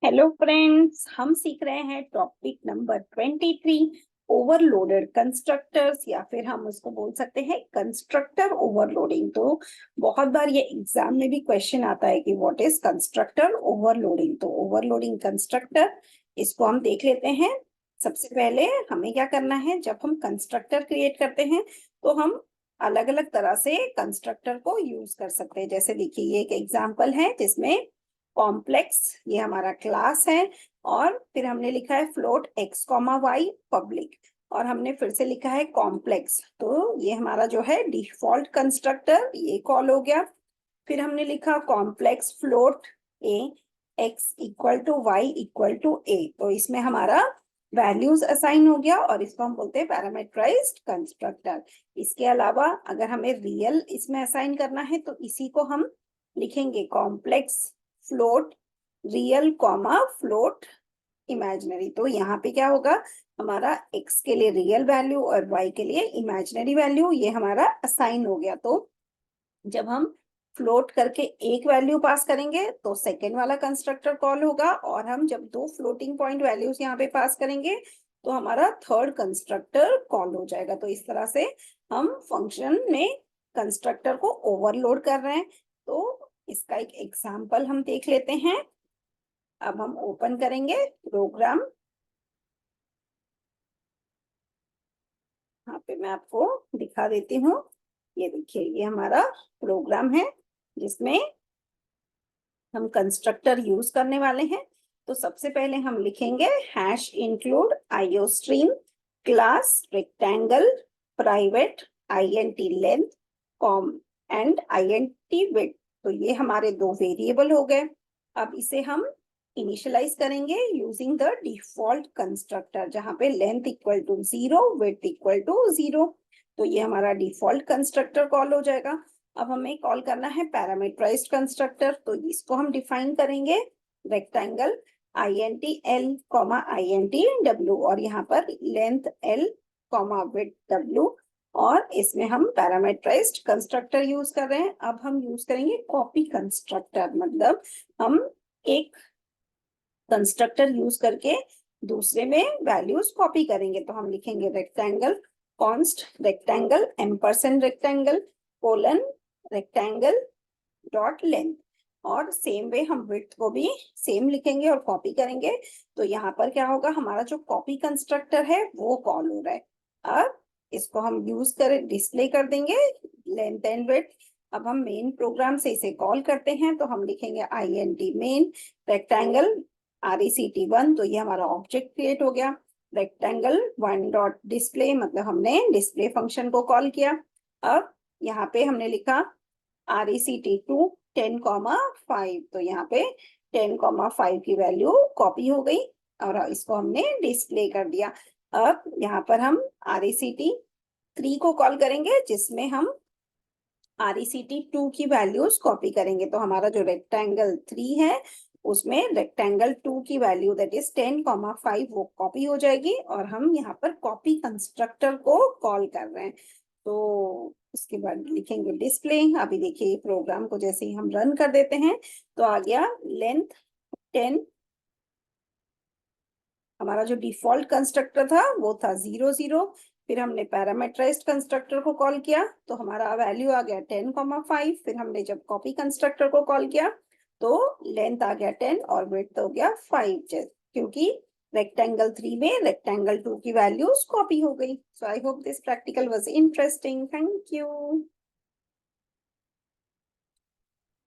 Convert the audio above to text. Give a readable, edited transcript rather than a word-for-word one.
Hello friends, हम सीख रहे हैं टॉपिक नंबर 23 ओवरलोडेड कंस्ट्रक्टर्स या फिर हम उसको बोल सकते हैं कंस्ट्रक्टर ओवरलोडिंग। तो बहुत बार ये एग्जाम में भी क्वेश्चन आता है कि व्हाट इज कंस्ट्रक्टर ओवरलोडिंग। तो ओवरलोडिंग कंस्ट्रक्टर इसको हम देख लेते हैं। सबसे पहले हमें क्या करना है, जब हम कंस्ट्रक्टर क्रिएट करते हैं तो हम अलग अलग तरह से कंस्ट्रक्टर को यूज कर सकते हैं। जैसे देखिए, ये एक एग्जाम्पल है जिसमें कॉम्प्लेक्स ये हमारा क्लास है और फिर हमने लिखा है float X comma Y public और हमने फिर से लिखा है कॉम्प्लेक्स। तो ये हमारा जो है डिफॉल्ट कंस्ट्रक्टर ये कॉल हो गया। फिर हमने लिखा complex float a x equal to y equal to a. तो इसमें हमारा वैल्यूज असाइन हो गया और इसको हम बोलते हैं पैरामीटराइज्ड कंस्ट्रक्टर। इसके अलावा अगर हमें रियल इसमें असाइन करना है तो इसी को हम लिखेंगे complex float real comma float imaginary. तो यहाँ पे क्या होगा, हमारा x के लिए रियल वैल्यू और y के लिए इमेजिनरी वैल्यू ये हमारा असाइन हो गया। तो जब हम फ्लोट करके एक वैल्यू पास करेंगे तो सेकेंड वाला कंस्ट्रक्टर कॉल होगा और हम जब दो फ्लोटिंग पॉइंट वैल्यूज यहाँ पे पास करेंगे तो हमारा थर्ड कंस्ट्रक्टर कॉल हो जाएगा। तो इस तरह से हम फंक्शन में कंस्ट्रक्टर को ओवरलोड कर रहे हैं। तो इसका एक एग्जाम्पल हम देख लेते हैं। अब हम ओपन करेंगे प्रोग्राम। यहाँ पे मैं आपको दिखा देती हूँ। ये देखिए, ये हमारा प्रोग्राम है जिसमें हम कंस्ट्रक्टर यूज करने वाले हैं। तो सबसे पहले हम लिखेंगे hash include iostream class rectangle private INT length com and INT width. तो ये हमारे दो वेरिएबल हो गए। अब इसे हम इनिशियलाइज करेंगे यूजिंग द डिफॉल्ट कंस्ट्रक्टर जहां पे length equal to 0 width equal to 0। तो ये हमारा डिफॉल्ट कंस्ट्रक्टर कॉल हो जाएगा। अब हमें कॉल करना है पैरामीटराइज्ड कंस्ट्रक्टर। तो इसको हम डिफाइन करेंगे rectangle INT L comma INT W और यहाँ पर length L comma width W और इसमें हम पैरामीटराइज्ड कंस्ट्रक्टर यूज कर रहे हैं। अब हम यूज करेंगे कॉपी कंस्ट्रक्टर, मतलब हम एक कंस्ट्रक्टर यूज करके दूसरे में वैल्यूज कॉपी करेंगे। तो हम लिखेंगे rectangle const rectangle ampersand rectangle colon rectangle dot length और सेम वे हम विड्थ को भी सेम लिखेंगे और कॉपी करेंगे। तो यहाँ पर क्या होगा, हमारा जो कॉपी कंस्ट्रक्टर है वो कॉल हो रहा है। अब इसको हम यूज कर डिस्प्ले कर देंगे लेंथ एंड विड्थ। अब हम मेन प्रोग्राम से इसे कॉल करते हैं। तो हम लिखेंगे I N T main rectangle RECT1। तो ये हमारा ऑब्जेक्ट क्रिएट हो गया। रेक्टेंगल वन डॉट डिस्प्ले, मतलब हमने डिस्प्ले फंक्शन को कॉल किया। अब यहाँ पे हमने लिखा RECT2 10,5। तो यहाँ पे 10,5 की वैल्यू कॉपी हो गई और इसको हमने डिस्प्ले कर दिया। अब यहाँ पर हम RECT3 को कॉल करेंगे जिसमें हम RECT2 की वैल्यूज कॉपी करेंगे। तो हमारा जो रेक्टेंगल 3 है उसमें रेक्टेंगल 2 की वैल्यू दैट इज 10,5 वो कॉपी हो जाएगी और हम यहाँ पर कॉपी कंस्ट्रक्टर को कॉल कर रहे हैं। तो उसके बाद लिखेंगे डिस्प्ले। अभी देखिए प्रोग्राम को जैसे ही हम रन कर देते हैं तो आ गया लेंथ 10। हमारा जो डिफॉल्ट कंस्ट्रक्टर था वो था 0 0। फिर हमने पैरामीटराइज्ड कंस्ट्रक्टर को कॉल किया तो हमारा वैल्यू आ गया 10,5। फिर हमने जब कॉपी कंस्ट्रक्टर को कॉल किया तो लेंथ आ गया 10 और विड्थ हो गया 5 क्योंकि रेक्टेंगल 3 में रेक्टेंगल 2 की वैल्यूज कॉपी हो गई। So I hope this practical was interesting. Thank you.